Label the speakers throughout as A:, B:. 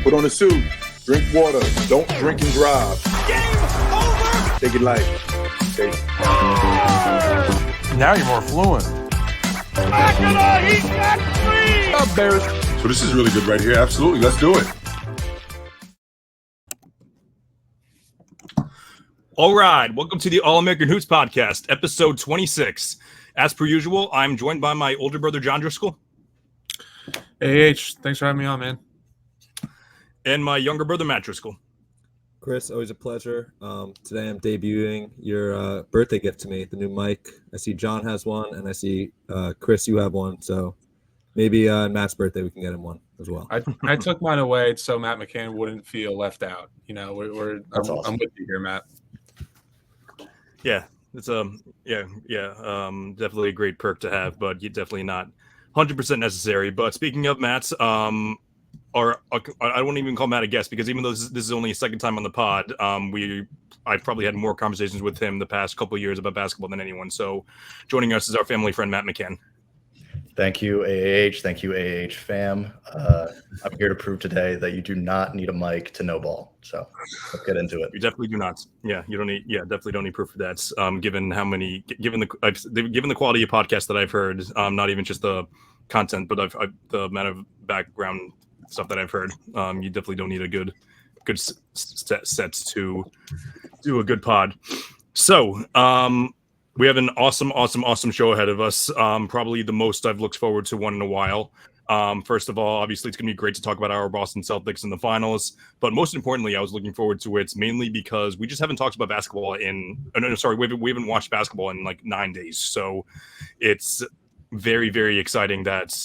A: Put on a suit. Drink water. Don't drink and drive.
B: Game over!
A: Take it light. Okay.
C: Now you're more fluent.
B: He got free!
A: Up, Bears.
D: So this is really good right here. Absolutely. Let's do it.
E: All right. Welcome to the All-American Hoops Podcast, episode 26. As per usual, I'm joined by my older brother, John Driscoll.
C: AH, thanks for having me on, man.
E: And my younger brother, Matt Driscoll.
F: Chris, always a pleasure. Today I'm debuting your birthday gift to me, the new mic. I see John has one, and I see Chris, you have one. So maybe on Matt's birthday we can get him one as well.
C: I took mine away so Matt McCann wouldn't feel left out. You know,
D: That's awesome.
C: I'm with you here, Matt.
E: Yeah, it's definitely a great perk to have, but definitely not 100% necessary. But speaking of Matt's, I won't even call Matt a guest because even though this is only a second time on the pod, I probably had more conversations with him the past couple of years about basketball than anyone. So joining us is our family friend, Matt McCann.
G: Thank you, AAH. Thank you, AAH fam. I'm here to prove today that you do not need a mic to know ball. So let's get into it.
E: You definitely do not. Yeah, you don't need. Yeah, definitely don't need proof of that. Given the quality of podcasts that I've heard, not even just the content, but the amount of background stuff that I've heard, you definitely don't need a good sets to do a good pod. So, we have an awesome show ahead of us. Probably the most I've looked forward to one in a while. First of all, obviously, it's going to be great to talk about our Boston Celtics in the finals. But most importantly, I was looking forward to it mainly because we just haven't talked about basketball we haven't watched basketball in like 9 days. So it's very, very exciting that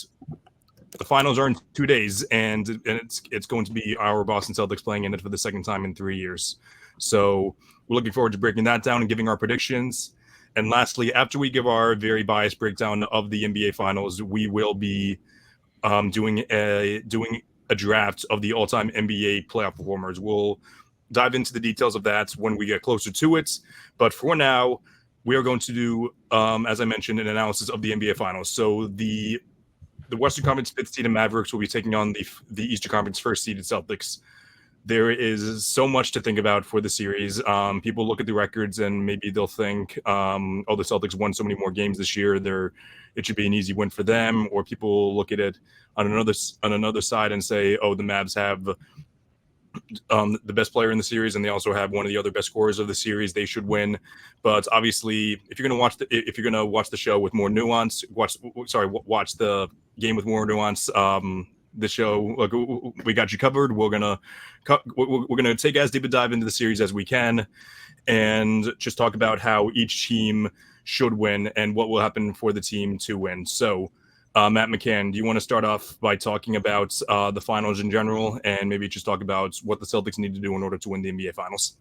E: the finals are in 2 days, and it's going to be our Boston Celtics playing in it for the second time in 3 years. So we're looking forward to breaking that down and giving our predictions. And lastly, after we give our very biased breakdown of the NBA Finals, we will be doing a draft of the all-time NBA playoff performers. We'll dive into the details of that when we get closer to it. But for now, we are going to do, as I mentioned, an analysis of the NBA Finals. So the Western Conference fifth seeded Mavericks will be taking on the Eastern Conference first seeded Celtics. There is so much to think about for the series. People look at the records and maybe they'll think, the Celtics won so many more games this year. It should be an easy win for them. Or people look at it on another side and say, oh, the Mavs have the best player in the series, and they also have one of the other best scorers of the series. They should win. But obviously, if you're gonna watch the show with more nuance, watch the game with more nuance. The show, like, we got you covered. We're gonna take as deep a dive into the series as we can, and just talk about how each team should win and what will happen for the team to win. So, Matt McCann, do you want to start off by talking about the finals in general, and maybe just talk about what the Celtics need to do in order to win the NBA Finals?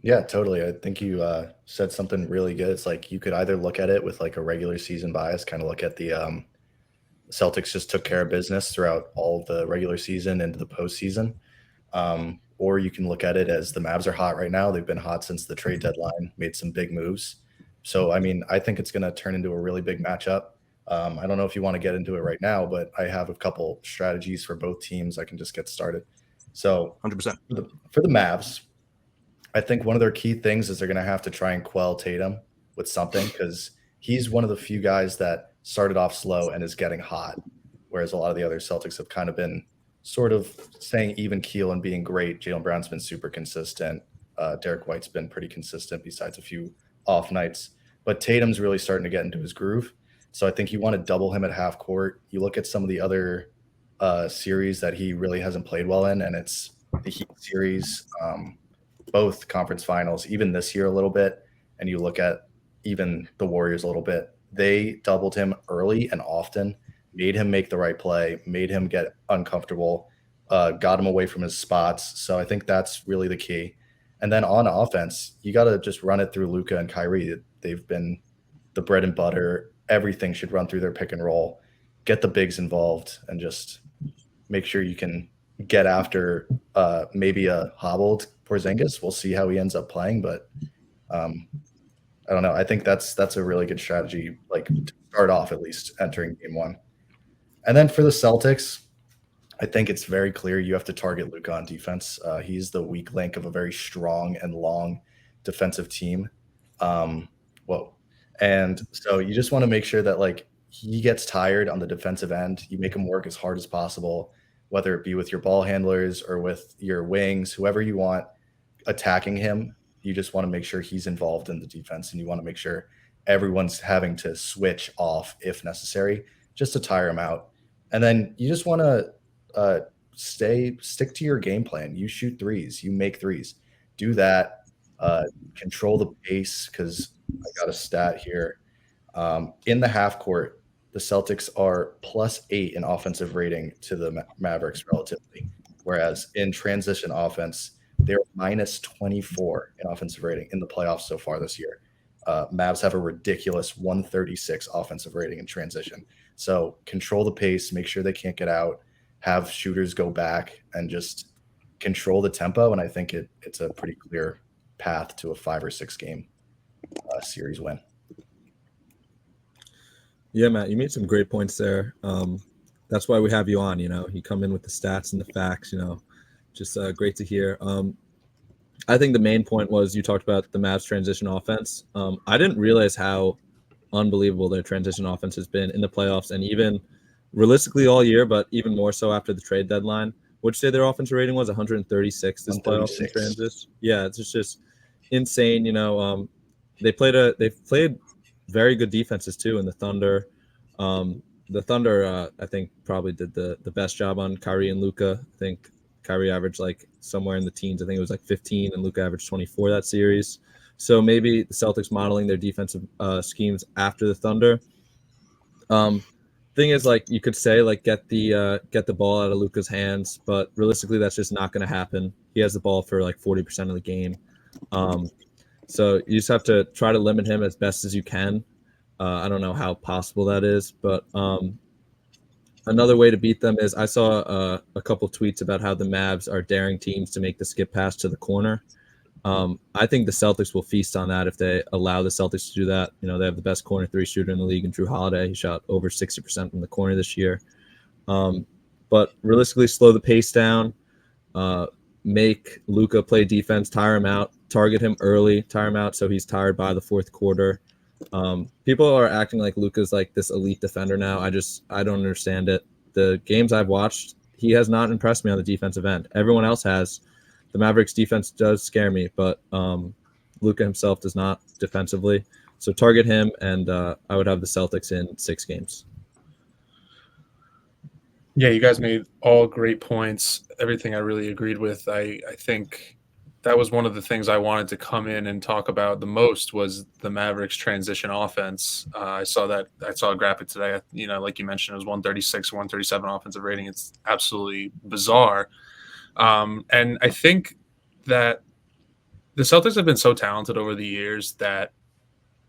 G: Yeah, totally. I think you said something really good. It's like you could either look at it with like a regular season bias, kind of look at the Celtics just took care of business throughout all of the regular season into the postseason. Or you can look at it as the Mavs are hot right now. They've been hot since the trade deadline, made some big moves. So, I mean, I think it's going to turn into a really big matchup. I don't know if you want to get into it right now, but I have a couple strategies for both teams. I can just get started. So
E: 100%.
G: For the Mavs, I think one of their key things is they're going to have to try and quell Tatum with something, because he's one of the few guys that started off slow and is getting hot, whereas a lot of the other Celtics have kind of been sort of staying even keel and being great. Jaylen Brown's been super consistent. Derek White's been pretty consistent besides a few off nights. But Tatum's really starting to get into his groove. So I think you want to double him at half court. You look at some of the other series that he really hasn't played well in, and it's the Heat series, both conference finals, even this year a little bit, and you look at even the Warriors a little bit. They doubled him early and often, made him make the right play, made him get uncomfortable, got him away from his spots. So I think that's really the key. And then on offense, you got to just run it through Luka and Kyrie. They've been the bread and butter. Everything should run through their pick and roll. Get the bigs involved and just make sure you can get after maybe a hobbled Porzingis. We'll see how he ends up playing, but I don't know. I think that's a really good strategy, like to start off at least entering game one. And then for the Celtics, I think it's very clear you have to target Luka on defense. He's the weak link of a very strong and long defensive team. Whoa. And so you just want to make sure that like he gets tired on the defensive end. You make him work as hard as possible, whether it be with your ball handlers or with your wings, whoever you want attacking him. You just want to make sure he's involved in the defense, and you want to make sure everyone's having to switch off if necessary, just to tire him out. And then you just want to stick to your game plan. You shoot threes, you make threes. Do that. Control the pace, because I got a stat here. In the half court, the Celtics are +8 in offensive rating to the Mavericks relatively, whereas in transition offense, they're -24 in offensive rating in the playoffs so far this year. Mavs have a ridiculous 136 offensive rating in transition. So control the pace, make sure they can't get out, have shooters go back, and just control the tempo. And I think it's a pretty clear path to a 5 or 6 game series win.
F: Yeah, Matt, you made some great points there. That's why we have you on. You come in with the stats and the facts. Just great to hear. I think the main point was you talked about the Mavs transition offense. I didn't realize how unbelievable their transition offense has been in the playoffs, and even realistically all year, but even more so after the trade deadline. Would you say their offensive rating was 136 this playoff in transition? Yeah, it's just insane. They played very good defenses too in the Thunder. The Thunder, I think, probably did the best job on Kyrie and Luka. I think Kyrie averaged like somewhere in the teens. I think it was like 15, and Luka averaged 24 that series. So maybe the Celtics modeling their defensive schemes after the Thunder. Thing is, like, you could say like get the ball out of Luka's hands, but realistically that's just not going to happen. He has the ball for like 40% of the game. So you just have to try to limit him as best as you can. I don't know how possible that is, but another way to beat them is I saw a couple tweets about how the Mavs are daring teams to make the skip pass to the corner. I think the Celtics will feast on that if they allow the Celtics to do that. They have the best corner 3 shooter in the league in Drew Holiday. He shot over 60% from the corner this year. But realistically, slow the pace down, make Luka play defense, tire him out, target him early, tire him out so he's tired by the fourth quarter. People are acting like Luka's like this elite defender now. I don't understand it. The games I've watched, he has not impressed me on the defensive end. Everyone else has. The Mavericks defense does scare me, but Luka himself does not defensively. So target him, and I would have the Celtics in 6 games.
C: Yeah, you guys made all great points. Everything I really agreed with. I think that was one of the things I wanted to come in and talk about the most was the Mavericks transition offense. I saw a graphic today. Like you mentioned, it was 136, 137 offensive rating. It's absolutely bizarre. And I think that the Celtics have been so talented over the years that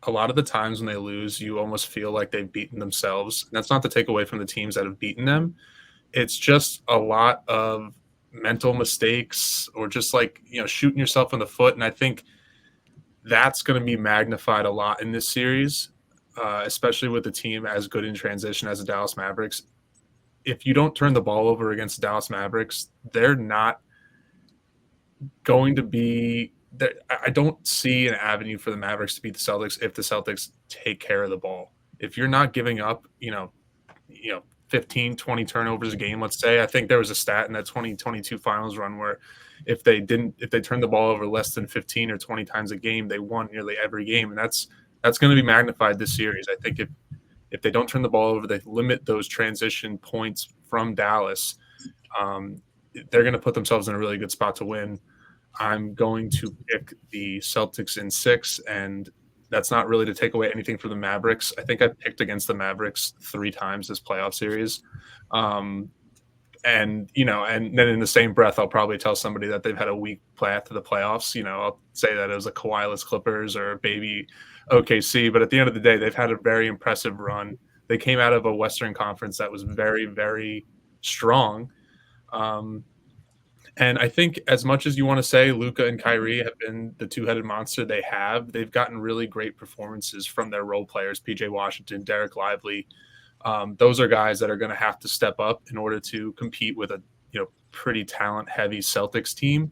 C: a lot of the times when they lose, you almost feel like they've beaten themselves. And that's not to take away from the teams that have beaten them. It's just a lot of mental mistakes or just like, shooting yourself in the foot. And I think that's going to be magnified a lot in this series, especially with the team as good in transition as the Dallas Mavericks. If you don't turn the ball over against the Dallas Mavericks, they're not going to be there. I don't see an avenue for the Mavericks to beat the Celtics if the Celtics take care of the ball. If you're not giving up, 15, 20 turnovers a game, let's say. I think there was a stat in that 2022 finals run where if they turned the ball over less than 15 or 20 times a game, they won nearly every game. And that's going to be magnified this series. I think if they don't turn the ball over, they limit those transition points from Dallas, they're going to put themselves in a really good spot to win. I'm going to pick the Celtics in 6, and that's not really to take away anything from the Mavericks. I think I picked against the Mavericks 3 times this playoff series. And then in the same breath, I'll probably tell somebody that they've had a weak path to the playoffs. I'll say that it was a Kawhi-less Clippers or baby OKC, but at the end of the day, they've had a very impressive run. They came out of a Western Conference that was very, very strong. And I think as much as you want to say Luka and Kyrie have been the two-headed monster they've gotten really great performances from their role players, PJ Washington, Derek Lively, Those are guys that are going to have to step up in order to compete with a pretty talent-heavy Celtics team.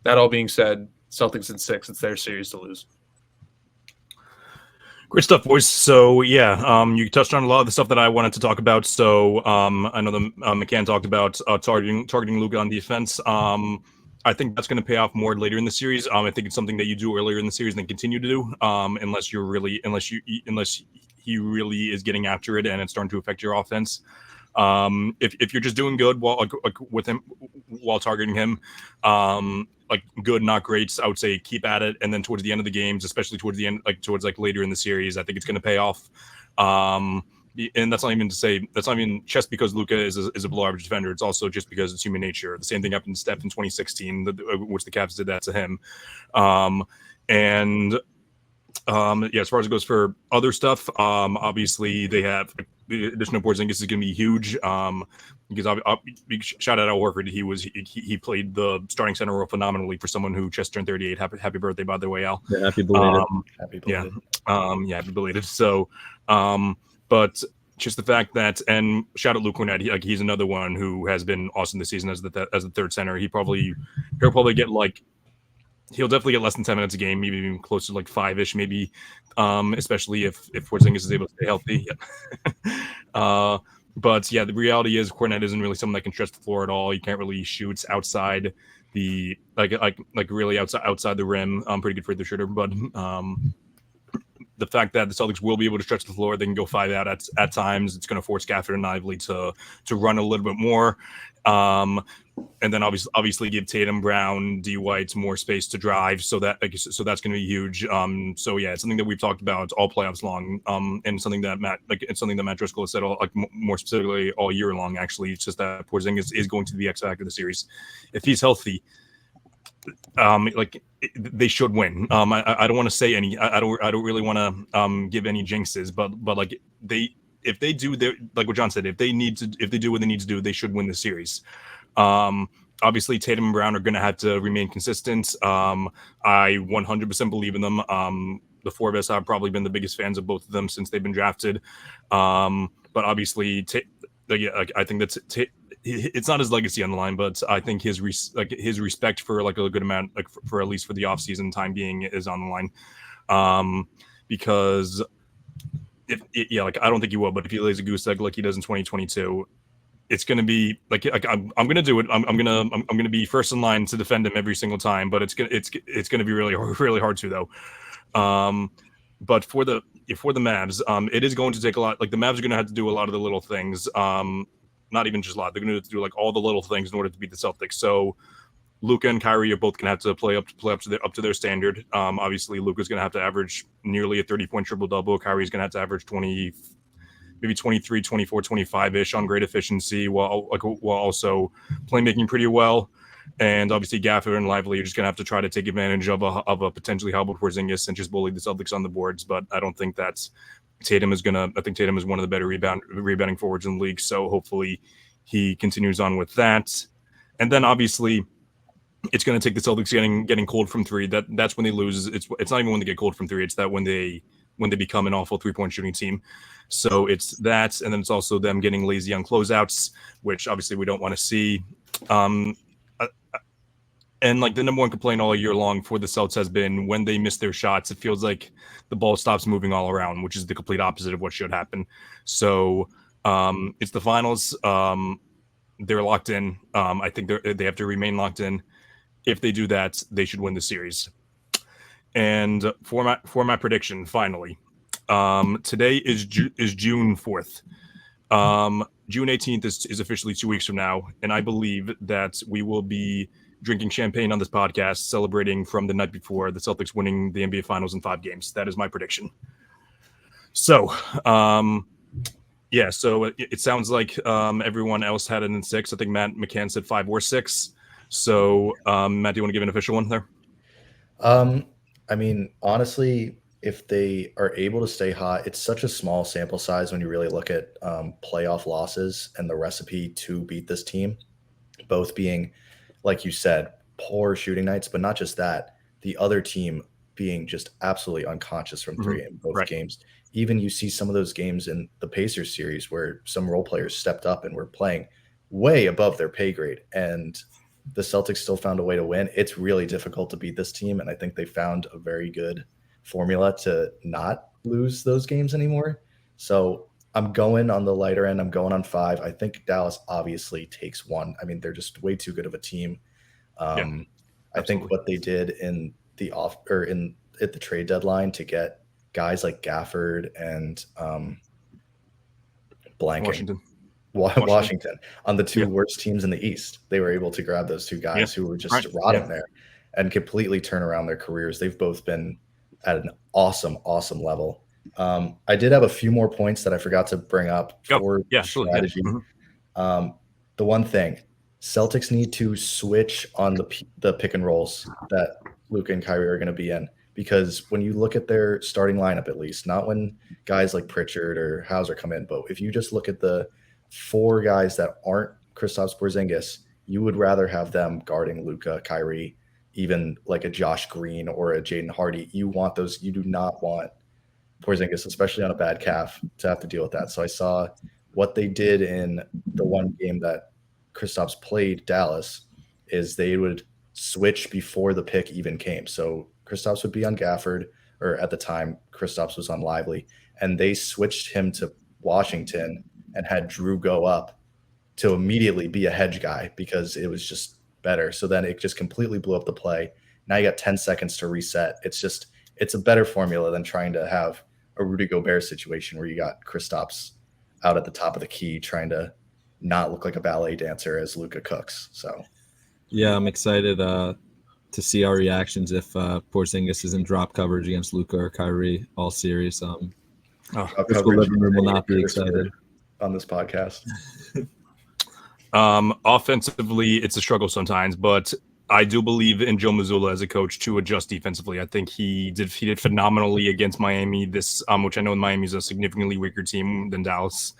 C: That all being said, Celtics in 6, it's their series to lose.
E: Great stuff, boys. So yeah, you touched on a lot of the stuff that I wanted to talk about. So I know that McCann talked about targeting Luka on defense. I think that's going to pay off more later in the series. I think it's something that you do earlier in the series and then continue to do, unless he really is getting after it and it's starting to affect your offense. If you're just doing good while with him while targeting him, like good, not great, I would say keep at it. And then towards the end of the games, especially towards the end, towards later in the series, I think it's going to pay off. And that's not even just because Luka is a below average defender. It's also just because it's human nature. The same thing happened to Steph in 2016, which the Cavs did that to him. As far as it goes for other stuff, obviously they have additional Porzingis is going to be huge. Because shout out Al Horford, he played the starting center role phenomenally for someone who just turned 38. Happy birthday, by the way, Al.
F: Yeah, happy belated.
G: Happy belated.
E: Happy belated. So, but just the fact that, and shout out Luke Kornet, he's another one who has been awesome this season as the third center. He'll probably get he'll definitely get less than 10 minutes a game, maybe even closer to 5-ish, maybe, especially if Porzingis is able to stay healthy. But yeah, the reality is Kornet isn't really someone that can stretch the floor at all. He can't really shoot outside the really outside the rim. Pretty good free throw shooter, but the fact that the Celtics will be able to stretch the floor, they can go 5 out at times. It's going to force Gafford and Lively to run a little bit more. And then obviously give Tatum, Brown, D. White more space to drive. So that's going to be huge. So yeah, it's something that we've talked about all playoffs long. And something that Matt Driscoll has said more specifically all year long. Actually, it's just that Porzingis is going to be the X factor of the series. If he's healthy, they should win. I don't want to say any. I don't really want to give any jinxes, but if they do their, like what John said, if they do what they need to do, they should win the series. Obviously Tatum and Brown are going to have to remain consistent. I 100% believe in them. The four of us have probably been the biggest fans of both of them since they've been drafted. But obviously, I think that's it's not his legacy on the line, but I think his respect for a good amount, for at least for the offseason time being, is on the line. Because I don't think he will, but if he lays a goose egg like he does in 2022, it's going to be I'm going to do it. I'm going to be first in line to defend him every single time, but it's going to be really hard to though. But for the Mavs, it is going to take a lot. The Mavs are going to have to do a lot of the little things. Not even just a lot. They're going to have to do all the little things in order to beat the Celtics. So Luka and Kyrie are both going to have to play up to their standard. Obviously, Luka's going to have to average nearly a 30-point triple-double. Kyrie's going to have to average 20, maybe 23, 24, 25-ish on great efficiency while also playmaking pretty well. And obviously, Gafford and Lively are just going to have to try to take advantage of a potentially hobbled Porzingis and just bully the Celtics on the boards. But I don't think that's Tatum is going to. I think Tatum is one of the better rebounding forwards in the league. So hopefully he continues on with that. And then obviously, it's going to take the Celtics getting cold from three. That's when they lose. It's not even when they get cold from three. It's that when they become an awful 3-point shooting team. So it's that, and then it's also them getting lazy on closeouts, which obviously we don't want to see. And the number one complaint all year long for the Celtics has been when they miss their shots, it feels like the ball stops moving all around, which is the complete opposite of what should happen. So it's the finals. They're locked in. I think they have to remain locked in. If they do that, they should win the series. And for my prediction, finally, today is June 4th. June 18th is officially 2 weeks from now, and I believe that we will be drinking champagne on this podcast, celebrating from the night before the Celtics winning the NBA Finals in 5 games. That is my prediction. So, so it sounds like everyone else had it in 6. I think Matt McCann said 5 or 6. So, Matt, do you want to give an official one there?
G: I mean, honestly, if they are able to stay hot, it's such a small sample size when you really look at playoff losses and the recipe to beat this team, both being, like you said, poor shooting nights, but not just that, the other team being just absolutely unconscious from three in both
E: Right.
G: games. Even you see some of those games in the Pacers series where some role players stepped up and were playing way above their pay grade, and the Celtics still found a way to win. It's really difficult to beat this team, and I think they found a very good formula to not lose those games anymore. So I'm going on the lighter end. I'm going on 5. I think Dallas obviously takes 1. I mean, they're just way too good of a team. I think what they did in the at the trade deadline to get guys like Gafford and Washington on the two worst teams in the East. They were able to grab those two guys who were just rotting there and completely turn around their careers. They've both been at an awesome level. I did have a few more points that I forgot to bring up for strategy. The one thing, Celtics need to switch on the pick and rolls that Luka and Kyrie are going to be in, because when you look at their starting lineup, at least, not when guys like Pritchard or Hauser come in, but if you just look at the 4 guys that aren't Kristaps Porzingis, you would rather have them guarding Luka, Kyrie, even like a Josh Green or a Jaden Hardy. You want those. You do not want Porzingis, especially on a bad calf, to have to deal with that. So I saw what they did in the one game that Kristaps played Dallas is they would switch before the pick even came. So Kristaps would be on Gafford, or at the time Kristaps was on Lively, and they switched him to Washington and had Drew go up to immediately be a hedge guy because it was just better. So then it just completely blew up the play. Now you got 10 seconds to reset. It's a better formula than trying to have a Rudy Gobert situation where you got Kristaps out at the top of the key trying to not look like a ballet dancer as Luka cooks. So
F: yeah, I'm excited to see our reactions if Porzingis is in drop coverage against Luka or Kyrie all series. The living room will not be excited
G: on this podcast.
E: Offensively, it's a struggle sometimes, but I do believe in Joe Mazzulla as a coach to adjust defensively. I think he did phenomenally against Miami, which I know Miami is a significantly weaker team than Dallas.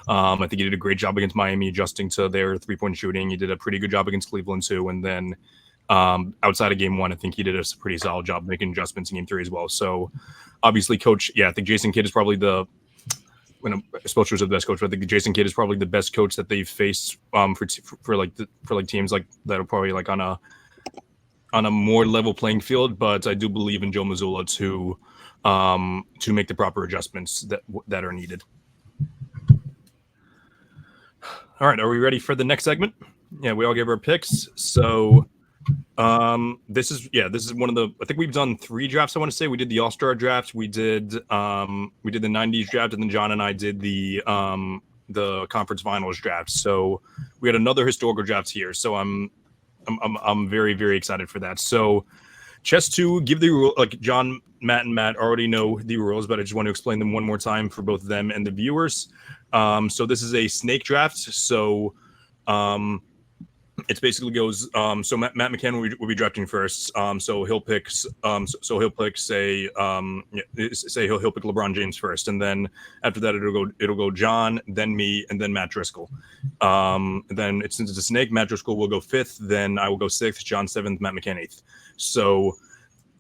E: I think he did a great job against Miami adjusting to their 3-point shooting. He did a pretty good job against Cleveland too. And then outside of game 1, I think he did a pretty solid job making adjustments in game 3 as well. So obviously, coach, I think Jason Kidd is probably Spoelstra is the best coach, but I think Jason Kidd is probably the best coach that they've faced for teams like that are probably like on a more level playing field. But I do believe in Joe Mazzulla to make the proper adjustments that are needed. All right, are we ready for the next segment? Yeah, we all gave our picks. So this is one of the, I think we've done 3 drafts. I want to say we did the All-Star draft, we did the 90s draft, and then John and I did the conference finals draft. So we had another historical draft here. So I'm very, very excited for that. So just to give the rule, like John, Matt, and Matt already know the rules, but I just want to explain them one more time for both them and the viewers. So this is a snake draft. So it basically goes. So Matt McCann will be drafting first. So he'll pick. He'll pick say he'll pick LeBron James first, and then after that it'll go John, then me, and then Matt Driscoll. Then since it's a snake, Matt Driscoll will go 5th. Then I will go 6th. John 7th. Matt McCann 8th. So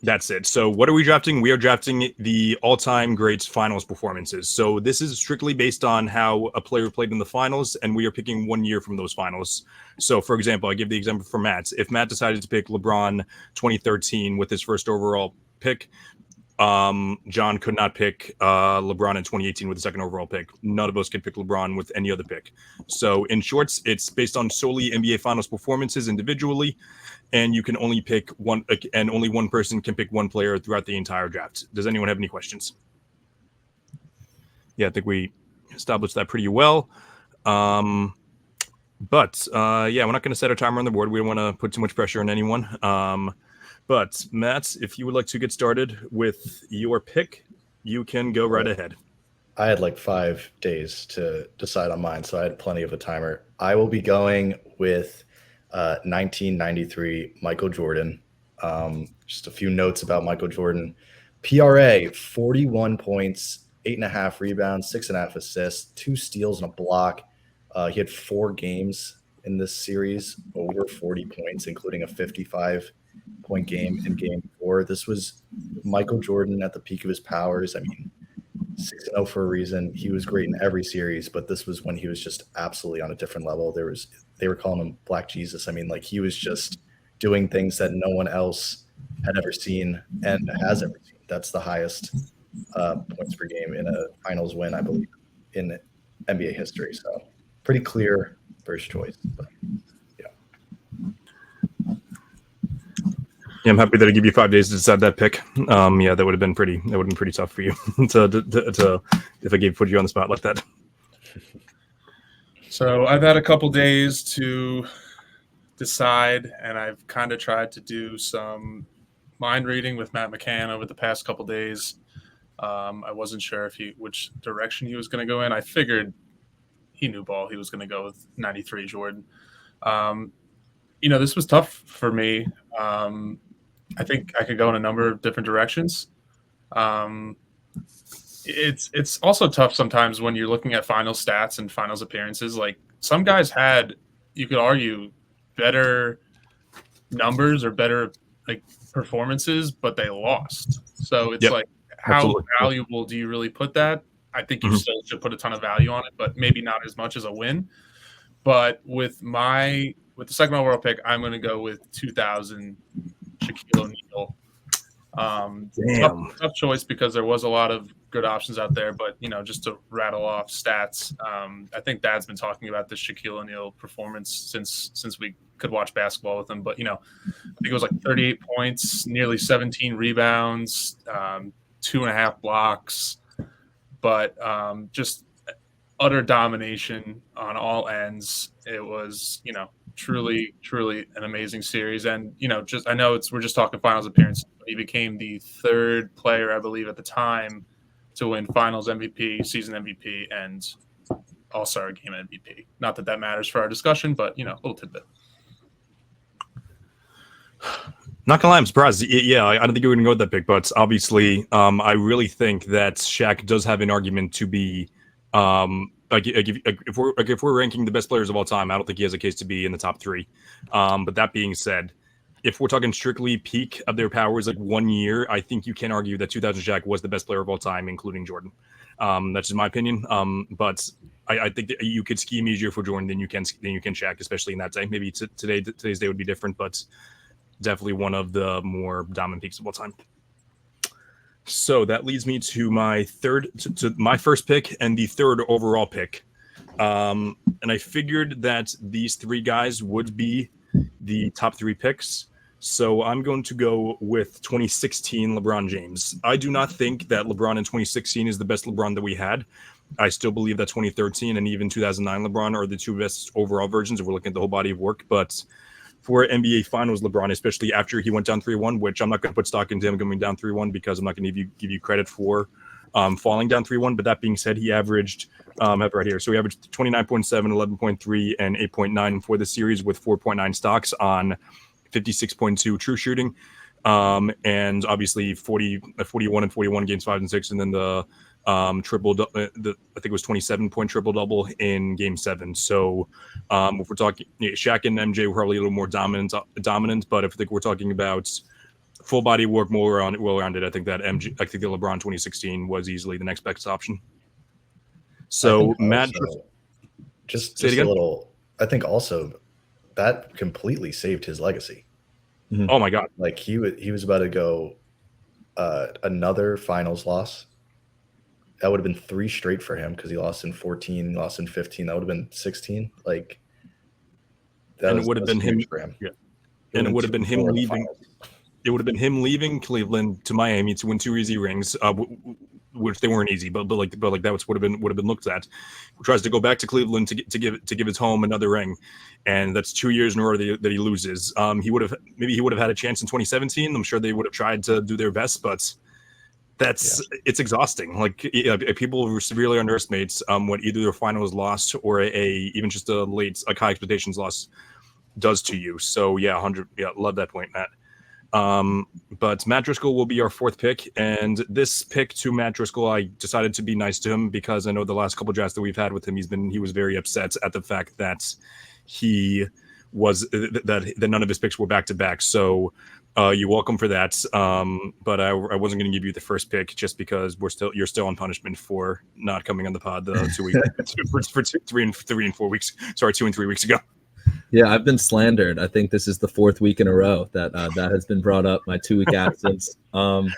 E: that's it. So what are we drafting? We are drafting the all-time greats finals performances. So this is strictly based on how a player played in the finals, and we are picking 1 year from those finals. So, for example, I give the example for Matt. If Matt decided to pick LeBron 2013 with his first overall pick, John could not pick LeBron in 2018 with the 2nd overall pick. None of us could pick LeBron with any other pick. So, in shorts, it's based on solely NBA Finals performances individually, and you can only pick one, and only one person can pick one player throughout the entire draft. Does anyone have any questions? Yeah, I think we established that pretty well. But we're not going to set a timer on the board. We don't want to put too much pressure on anyone. But Matt, if you would like to get started with your pick, you can go right ahead.
G: I had like 5 days to decide on mine, so I had plenty of a timer. I will be going with 1993 Michael Jordan. Just a few notes about Michael Jordan. PRA, 41 points, 8.5 rebounds, 6.5 assists, 2 steals and a block. He had 4 games in this series over 40 points, including a 55-point game in Game 4. This was Michael Jordan at the peak of his powers. I mean, 6-0 for a reason. He was great in every series, but this was when he was just absolutely on a different level. They were calling him Black Jesus. I mean, like he was just doing things that no one else had ever seen and has ever seen. That's the highest points per game in a finals win, I believe, in NBA history. So pretty clear first choice. But
E: Yeah, I'm happy that I give you 5 days to decide that pick. Yeah, that would have been pretty tough for you to if I put you on the spot like that.
C: So I've had a couple days to decide, and I've kind of tried to do some mind reading with Matt McCann over the past couple days. I wasn't sure which direction he was going to go in. I figured he knew ball. He was going to go with 93 Jordan. This was tough for me. I think I could go in a number of different directions. It's also tough sometimes when you're looking at final stats and finals appearances. Like some guys had, you could argue, better numbers or better like performances, but they lost. So it's like, how
E: Absolutely.
C: valuable do you really put that? I think you still should put a ton of value on it, but maybe not as much as a win. But with the second overall pick, I'm going to go with 2000 Shaquille O'Neal. Tough choice because there was a lot of good options out there, but just to rattle off stats, I think Dad's been talking about this Shaquille O'Neal performance since we could watch basketball with him. But I think it was like 38 points, nearly 17 rebounds, 2.5 blocks, but just utter domination on all ends. It was truly an amazing series. And I know we're just talking finals appearance, but he became the third player, I believe, at the time to win finals MVP, season MVP, and all-star game MVP. Not that matters for our discussion, but a little tidbit.
E: Not gonna lie, I'm surprised. Yeah, I don't think you were gonna go with that pick, but obviously, I really think that Shaq does have an argument to be if we're ranking the best players of all time, I don't think he has a case to be in the top 3. But that being said, if we're talking strictly peak of their powers, like 1 year, I think you can argue that 2000 Shaq was the best player of all time, including Jordan. That's just my opinion. But I think that you could scheme easier for Jordan than you can Shaq, especially in that day. Maybe today's day would be different, but definitely one of the more dominant peaks of all time. So that leads me to my first pick and the third overall pick. And I figured that these 3 guys would be the top 3 picks. So I'm going to go with 2016 LeBron James. I do not think that LeBron in 2016 is the best LeBron that we had. I still believe that 2013 and even 2009 LeBron are the 2 best overall versions if we're looking at the whole body of work. But for NBA Finals LeBron, especially after he went down 3-1, which I'm not going to put stock into him going down 3-1 because I'm not going to give you credit for falling down 3-1. But that being said, he averaged, I have it right here. So he averaged 29.7, 11.3, and 8.9 for the series with 4.9 stocks on 56.2 true shooting. And obviously 41 and 41 games 5 and 6, and then the triple. I think it was 27-point triple double in Game 7. So if we're talking, Shaq and MJ were probably a little more dominant. But if we're talking about full body work, more well-rounded, I think that the LeBron 2016 was easily the next best option. So Matt,
G: just a little. I think also that completely saved his legacy.
E: Mm-hmm. Oh my God!
G: Like he was about to go another finals loss. That would have been 3 straight for him because he lost in 14, lost in 15. That would have been 16. Like
E: that would have been him for him. Yeah, and it would have been him leaving. It would have been him leaving Cleveland to Miami to win 2 easy rings, which they weren't easy, but like that would have been looked at. He tries to go back to Cleveland to give his home another ring, and that's 2 years in a row that he loses. He would have had a chance in 2017. I'm sure they would have tried to do their best, but it's exhausting. Like people severely underestimate what either their finals loss or even just a high expectations loss does to you. So 100. Yeah, love that point, Matt. But Matt Driscoll will be our 4th pick, and this pick to Matt Driscoll, I decided to be nice to him because I know the last couple drafts that we've had with him, he was very upset at the fact that that none of his picks were back to back. So You're welcome for that. But I wasn't going to give you the first pick just because you're still on punishment for not coming on the pod 2 weeks for 3 and 4 weeks. Sorry, 2 and 3 weeks ago.
F: Yeah, I've been slandered. I think this is the 4th week in a row that that has been brought up. My 2-week absence. John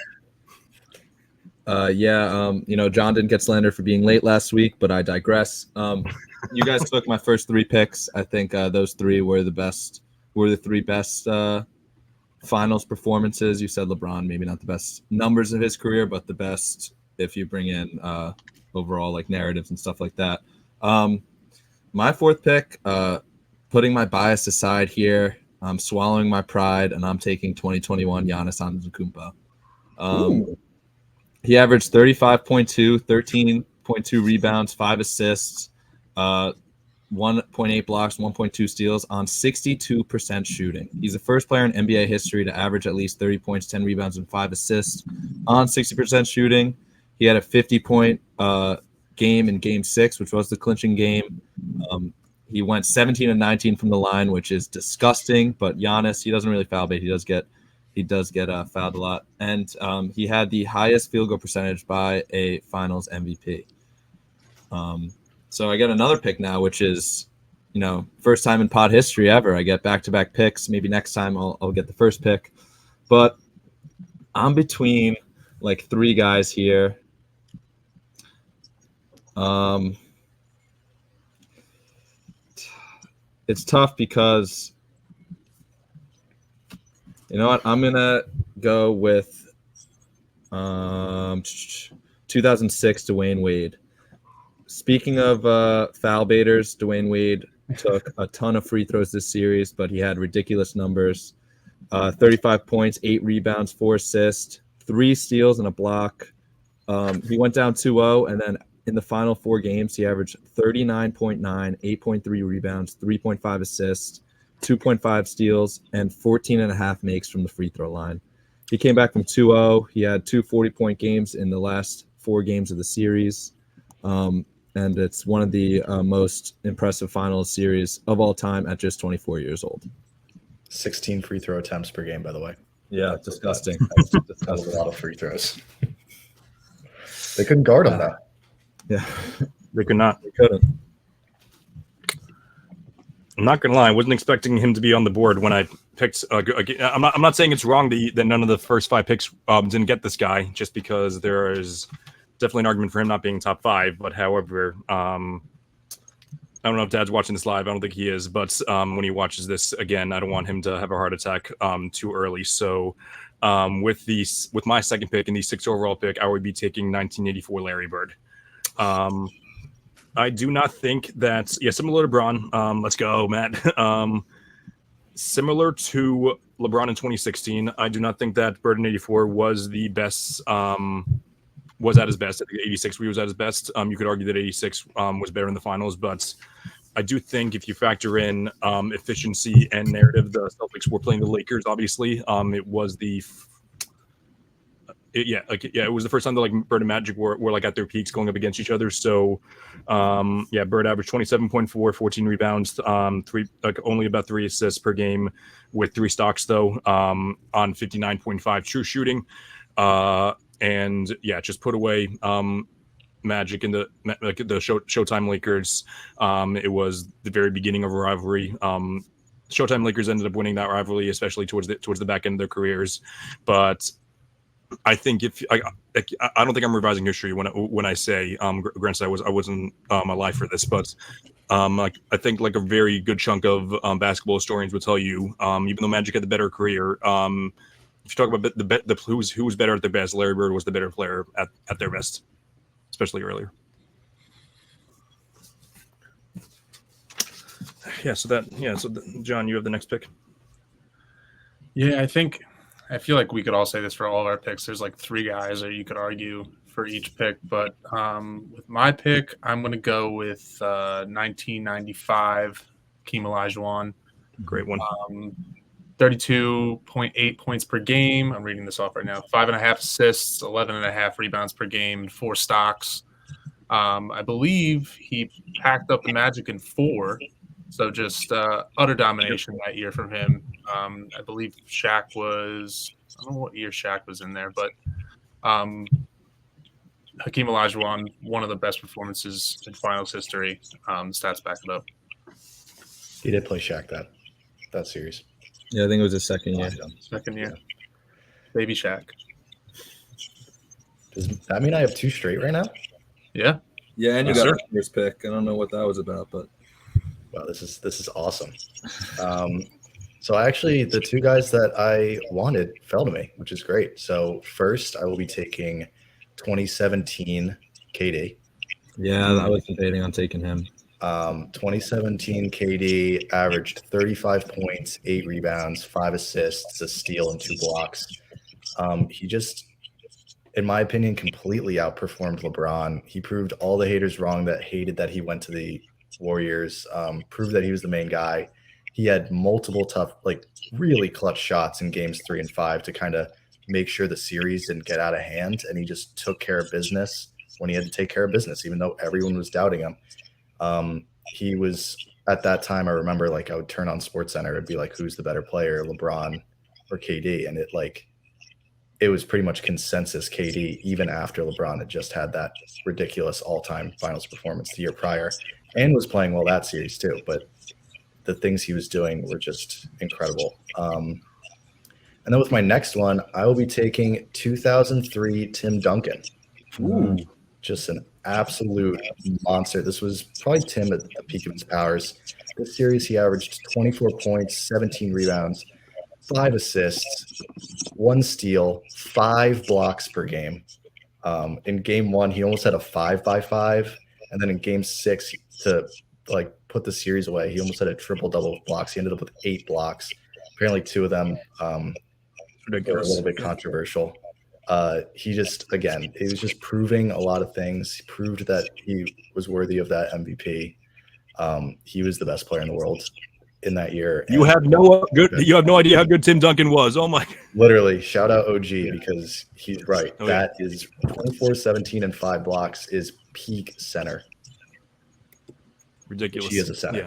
F: didn't get slandered for being late last week, but I digress. You guys took my first 3 picks. I think those 3 were the best. Were the 3 best finals performances. You said LeBron, maybe not the best numbers of his career, but the best if you bring in overall like narratives and stuff like that. My 4th pick, putting my bias aside here, I'm swallowing my pride, and I'm taking 2021 Giannis Antetokounmpo. He averaged 35.2, 13.2 rebounds, 5 assists, 1.8 blocks, 1.2 steals on 62% shooting. He's the first player in NBA history to average at least 30 points, 10 rebounds, and 5 assists on 60% shooting. He had a 50-point game in Game 6, which was the clinching game. He went 17 and 19 from the line, which is disgusting. But Giannis, he doesn't really foul bait. He does get fouled a lot, and he had the highest field goal percentage by a Finals MVP. So I get another pick now, which is, first time in pod history ever. I get back-to-back picks. Maybe next time I'll get the first pick, but I'm between like 3 guys here. It's tough because, you know what? I'm going to go with 2006 Dwayne Wade. Speaking of foul baiters, Dwayne Wade took a ton of free throws this series, but he had ridiculous numbers. 35 points, 8 rebounds, 4 assists, 3 steals, and a block. He went down 2-0, and then in the final 4 games, he averaged 39.9, 8.3 rebounds, 3.5 assists, 2.5 steals, and 14.5 makes from the free throw line. He came back from 2-0. He had 2 40-point games in the last 4 games of the series. And it's one of the most impressive finals series of all time at just 24 years old.
G: 16 free throw attempts per game, by the way.
F: Yeah, disgusting.
G: That was a lot of free throws. They couldn't guard him, though.
F: Yeah,
E: They could not.
F: they couldn't.
E: I'm not gonna lie, I wasn't expecting him to be on the board when I picked. I'm not saying it's wrong that none of the first 5 picks didn't get this guy, just because there is definitely an argument for him not being top 5. But however, I don't know if Dad's watching this live. I don't think he is, but when he watches this again, I don't want him to have a heart attack too early. So with my second pick and the 6th overall pick, I would be taking 1984 Larry Bird. I do not think that, similar to LeBron. Let's go, Matt. Similar to LeBron in 2016, I do not think that Bird in 84 was the best, was at his best. I think 86 was at his best. You could argue that 86 was better in the finals, but I do think if you factor in efficiency and narrative, the Celtics were playing the Lakers, obviously. It was it was the first time that like Bird and Magic were like at their peaks going up against each other. So Bird averaged 27.4, 14 rebounds, only about 3 assists per game with 3 stocks though, on 59.5 true shooting. Just put away Magic in the Showtime Lakers. It was the very beginning of a rivalry. Showtime Lakers ended up winning that rivalry, especially towards the back end of their careers. But I think I don't think I'm revising history when I say, granted I wasn't alive for this, but I think like a very good chunk of basketball historians would tell you, even though Magic had the better career, if you talk about who was better at their best, Larry Bird was the better player at their best, especially earlier. So John, you have the next pick.
C: Yeah, I feel like we could all say this for all of our picks. There's like 3 guys, or you could argue for each pick. But with my pick, I'm going to go with 1995 Hakeem Olajuwon.
E: Great one.
C: 32.8 points per game. I'm reading this off right now. 5.5 assists, 11.5 rebounds per game, 4 stocks. I believe he packed up the Magic in 4. So just utter domination that year from him. I believe Shaq was, I don't know what year Shaq was in there, but Hakeem Olajuwon, one of the best performances in finals history. Stats back it up.
G: He did play Shaq that series.
F: Yeah, I think it was his second year.
C: Second year. Baby Shaq.
G: Does that mean I have 2 straight right now?
C: Yeah.
F: Yeah, and you
C: Yes,
F: got
C: sir.
F: the first pick. I don't know what that was about, but
G: Wow, this is awesome. So actually, the 2 guys that I wanted fell to me, which is great. So first, I will be taking 2017 KD.
F: yeah, I was debating on taking him.
G: 2017 KD averaged 35 points, 8 rebounds, 5 assists, a steal, and 2 blocks. He just, in my opinion, completely outperformed LeBron. He proved all the haters wrong that hated that he went to the Warriors, proved that he was the main guy. He had multiple tough, like really clutch shots in games 3 and 5 to kind of make sure the series didn't get out of hand. And he just took care of business when he had to take care of business, even though everyone was doubting him. He was, at that time, I remember, like, I would turn on SportsCenter, it'd be like, who's the better player, LeBron or KD? And it was pretty much consensus KD, even after LeBron had just had that ridiculous all-time finals performance the year prior and was playing well that series too. But the things he was doing were just incredible. And then with my next one, I will be taking 2003 Tim Duncan.
F: Ooh.
G: Just an absolute monster. This was probably Tim at the peak of his powers. This series, he averaged 24 points, 17 rebounds, 5 assists, 1 steal, 5 blocks per game. In game 1, he almost had a 5x5. And then in game 6, to like put the series away, he almost had a triple-double of blocks. He ended up with 8 blocks. Apparently 2 of them were a little bit controversial. He just, again, he was just proving a lot of things. He proved that he was worthy of that MVP. He was the best player in the world in that year.
E: You have no idea how good Tim Duncan was. Oh my!
G: Literally, shout out OG because he's right.
E: Oh,
G: That is 24, 17, and 5 blocks is peak center.
E: Ridiculous.
G: He is a center.
E: Yeah,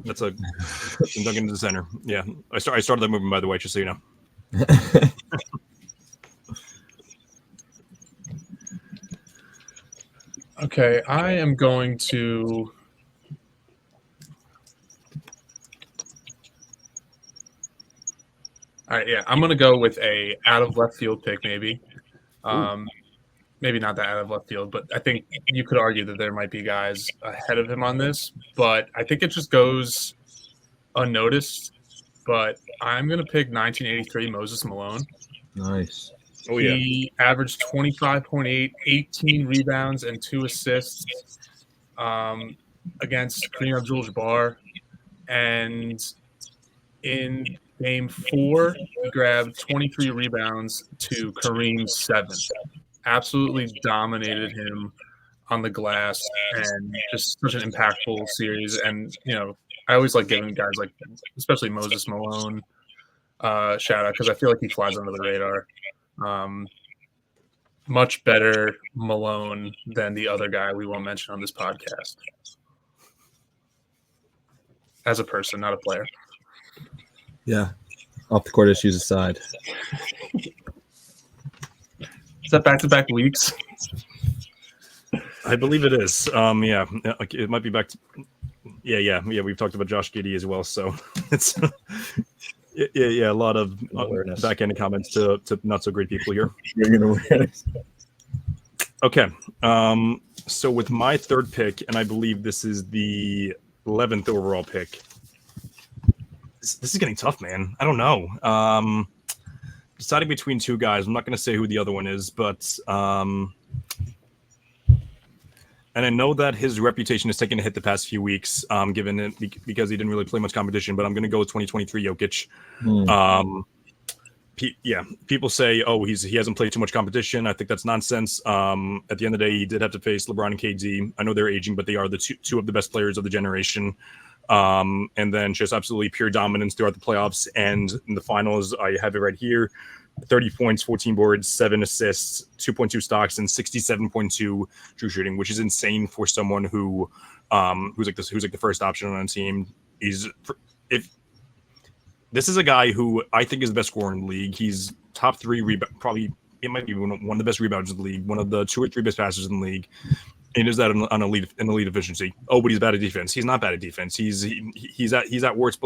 E: that's a Tim Duncan is a center. Yeah, I started that movement, by the way, just so you know.
C: Okay, I am going to. All right, yeah, I'm going to go with a out of left field pick, maybe. Maybe not that out of left field, but I think you could argue that there might be guys ahead of him on this. But I think it just goes unnoticed. But I'm going to pick 1983 Moses Malone.
F: Nice.
E: Oh yeah.
C: He averaged 25.8, 18 rebounds, and 2 assists against Kareem Abdul-Jabbar. And in game 4, he grabbed 23 rebounds to Kareem's 7. Absolutely dominated him on the glass, and just such an impactful series. And, you know, I always like giving guys like, especially Moses Malone, shout out, because I feel like he flies under the radar. Much better Malone than the other guy we won't mention on this podcast. As a person, not a player.
F: Yeah. Off the court issues aside.
C: Is that back-to-back weeks?
E: I believe it is. Yeah, like it might be back to. Yeah. We've talked about Josh Giddey as well, so it's. Yeah. A lot of back-end comments to not so great people here. Okay. So with my third pick, and I believe this is the 11th overall pick. This is getting tough, man. I don't know. Deciding between 2 guys. I'm not going to say who the other one is, but and I know that his reputation has taken a hit the past few weeks, given it because he didn't really play much competition. But I'm going to go with 2023 Jokic. People say, "Oh, he hasn't played too much competition." I think that's nonsense. At the end of the day, he did have to face LeBron and KD. I know they're aging, but they are the two of the best players of the generation. And then just absolutely pure dominance throughout the playoffs. And in the finals, I have it right here: 30 points, 14 boards, 7 assists, 2.2 stocks, and 67.2 true shooting, which is insane for someone who's like the first option on a team. The This is a guy who I think is the best scorer in the league. He's top 3 rebound, probably it might be one of the best rebounders in the league, one of the 2 or 3 best passers in the league. And is that an elite efficiency? Oh, but he's bad at defense. He's not bad at defense. He's at worst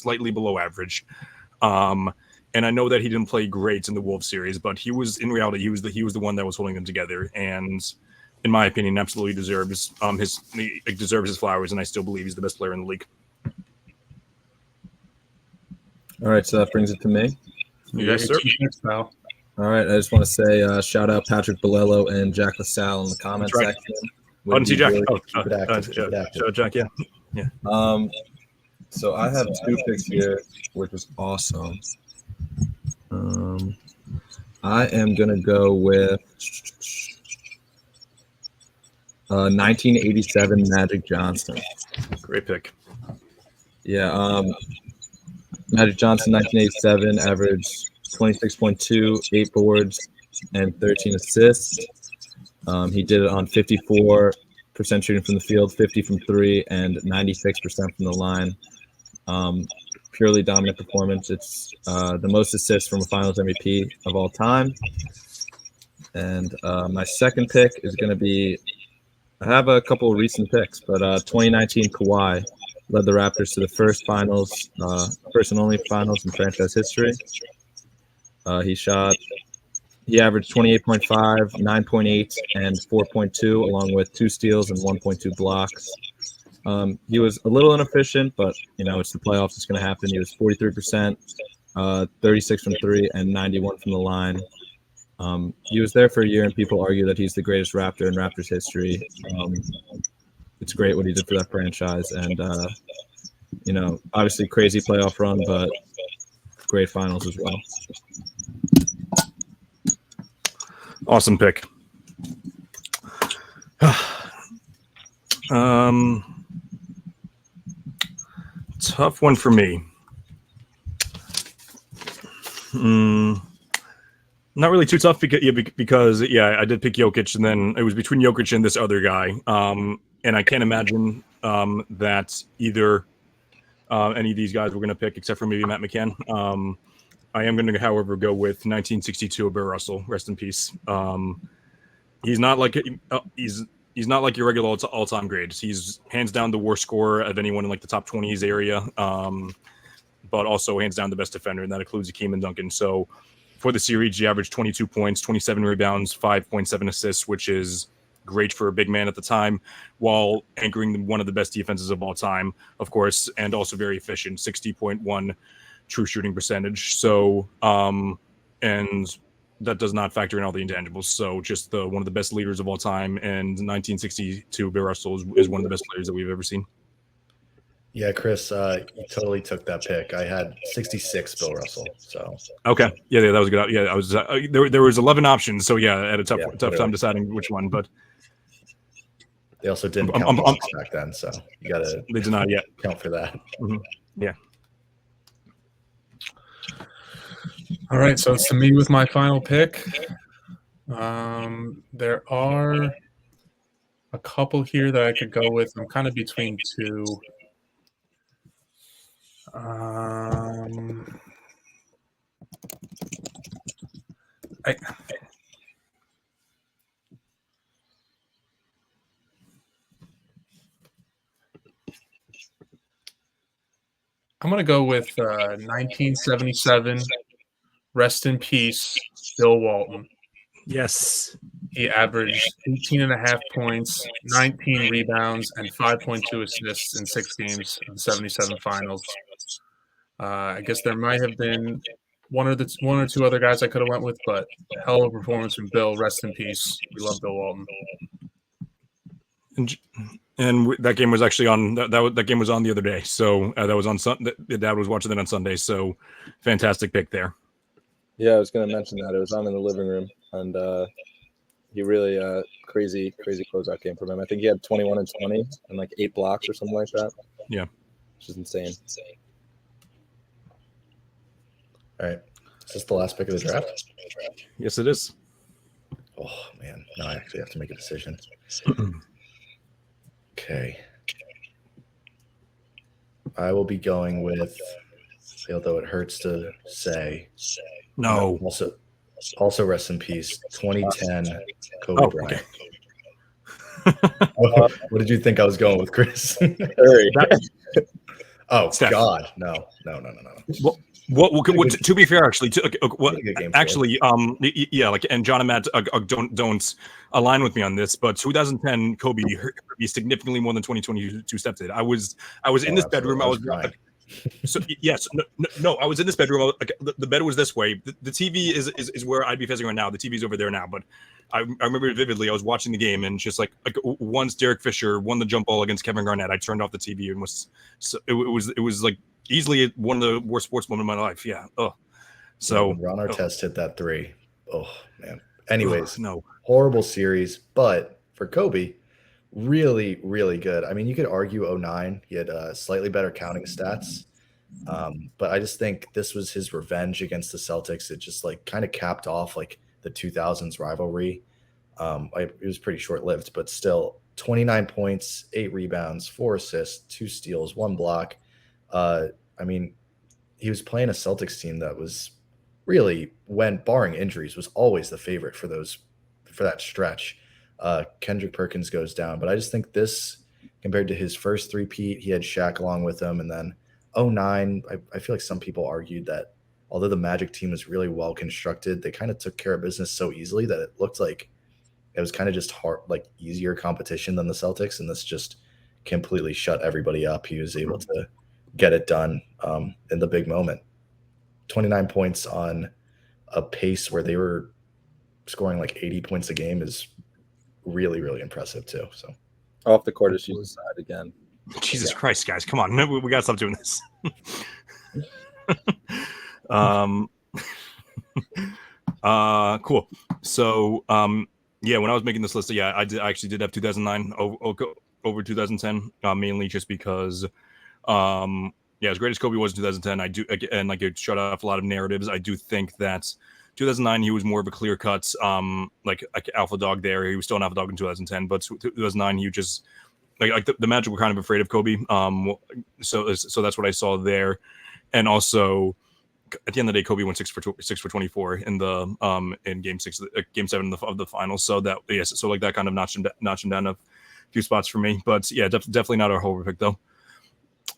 E: slightly below average. And I know that he didn't play great in the Wolves series, but he was in reality he was the one that was holding them together. And in my opinion, absolutely deserves his flowers. And I still believe he's the best player in the league.
F: All right, so that brings it to me.
E: Yes, sir.
F: All right, I just want to say shout out Patrick Bolello and Jack LaSalle in the comments
E: That's right.
F: section.
E: Oh, didn't see Jack.
G: Really
E: Oh,
G: keep it active, keep it active.
E: shout out Jack. Yeah.
F: So I have 2 picks here, which is awesome. I am gonna go with 1987 Magic Johnson.
E: Great pick.
F: Yeah, Magic Johnson, 1987, averaged 26.2, 8 boards, and 13 assists. He did it on 54% shooting from the field, 50 from 3, and 96% from the line. Purely dominant performance. It's the most assists from a Finals MVP of all time. And my second pick is going to be, I have a couple of recent picks, but 2019 Kawhi led the Raptors to the first finals, first and only finals in franchise history. He averaged 28.5, 9.8, and 4.2, along with 2 steals and 1.2 blocks. He was a little inefficient, but it's the playoffs. It's going to happen. He was 43%, 36 from 3, and 91 from the line. He was there for a year, and people argue that he's the greatest Raptor in Raptors history. It's great what he did for that franchise, and obviously crazy playoff run, but great finals as well.
E: Awesome pick. Tough one for me. Not really too tough because I did pick Jokic, and then it was between Jokic and this other guy. And I can't imagine that either any of these guys we're going to pick, except for maybe Matt McCann. I am going to, however, go with 1962 Bill Russell. Rest in peace. He's not like your regular all-time grade. He's hands down the worst scorer of anyone in like the top 20s area, but also hands down the best defender, and that includes Hakeem and Duncan. So for the series, he averaged 22 points, 27 rebounds, 5.7 assists, which is great for a big man at the time, while anchoring one of the best defenses of all time, of course, and also very efficient, 60.1 true shooting percentage. So, and that does not factor in all the intangibles. So just one of the best leaders of all time, and 1962 Bill Russell is one of the best players that we've ever seen.
G: Yeah, Chris, you totally took that pick. I had 66 Bill Russell. So
E: okay, yeah, that was good. Yeah, I was there was 11 options, so yeah, I had a tough time deciding which one, but
G: they also didn't count blocks back then, so you gotta
E: they did not yet
G: count for that.
E: Mm-hmm. Yeah.
C: All right, so it's to me with my final pick. There are a couple here that I could go with. I'm kind of between 2. I'm going to go with 1977, rest in peace, Bill Walton.
E: Yes.
C: He averaged 18.5 points, 19 rebounds, and 5.2 assists in 6 games of the 77 finals. I guess there might have been one or 2 other guys I could have went with, but hell of a performance from Bill. Rest in peace. We love Bill Walton.
E: And that game was actually on that game was on the other day, so that was on Sunday. Dad was watching it on Sunday, so fantastic pick there.
F: Yeah, I was going to mention that. It was on in the living room, and he really crazy closeout game from him. I think he had 21 and 20 and like 8 blocks or something like that.
E: Yeah,
F: which is insane.
G: All right, is this the last pick of the draft?
E: Yes, it is.
G: Oh man, now I actually have to make a decision. Okay, I will be going with although it hurts to say.
E: No.
G: Also rest in peace. 2010 Kobe
E: Oh,
G: Bryant.
E: okay.
G: What did you think I was going with, Chris? Oh
E: Steph.
G: God, no.
E: What to be fair, actually,
G: Good game for
E: actually, yeah, like, and John and Matt don't align with me on this, but 2010 Kobe hurt me significantly more than 2022 Steph did. I was in this bedroom. I was
G: crying.
E: so yes, no, I was in this bedroom. The bed was this way. The TV is where I'd be facing right now. The TV's over there now, but I remember it vividly. I was watching the game, and just like once Derek Fisher won the jump ball against Kevin Garnett, I turned off the TV and it was like easily one of the worst sports moments of my life. Yeah. Oh, so
G: when Ron Artest hit that three. Oh man. Anyways,
E: no,
G: horrible series, but for Kobe, really, really good. I mean, you could argue 09. He had slightly better counting stats. But I just think this was his revenge against the Celtics. It just like kind of capped off like the 2000s rivalry. It was pretty short-lived, but still 29 points, 8 rebounds, 4 assists, 2 steals, 1 block. I mean, he was playing a Celtics team that was really, when barring injuries, was always the favorite for that stretch. Kendrick Perkins goes down, but I just think this, compared to his first three-peat, he had Shaq along with him, and then 09, I feel like some people argued that although the Magic team was really well constructed, they kind of took care of business so easily that it looked like it was kind of just hard, like easier competition than the Celtics, and this just completely shut everybody up. He was able to get it done in the big moment. 29 points on a pace where they were scoring like 80 points a game is really, really impressive too. So
F: Off the court issues aside again.
E: Jesus Christ, guys, come on, we gotta stop doing this. Cool. So yeah, when I was making this list, yeah, I actually did have 2009 over 2010, mainly just because yeah, as great as Kobe was in 2010, I do, and like it shut off a lot of narratives. I do think that 2009 he was more of a clear cut like alpha dog there. He was still an alpha dog in 2010, but 2009 he just like the Magic were kind of afraid of Kobe. So that's what I saw there. And also at the end of the day, Kobe went 6 for 24 in the in game 7 of the finals. So that, yes, so like that kind of notched him down a few spots for me. But yeah, definitely not our whole pick though.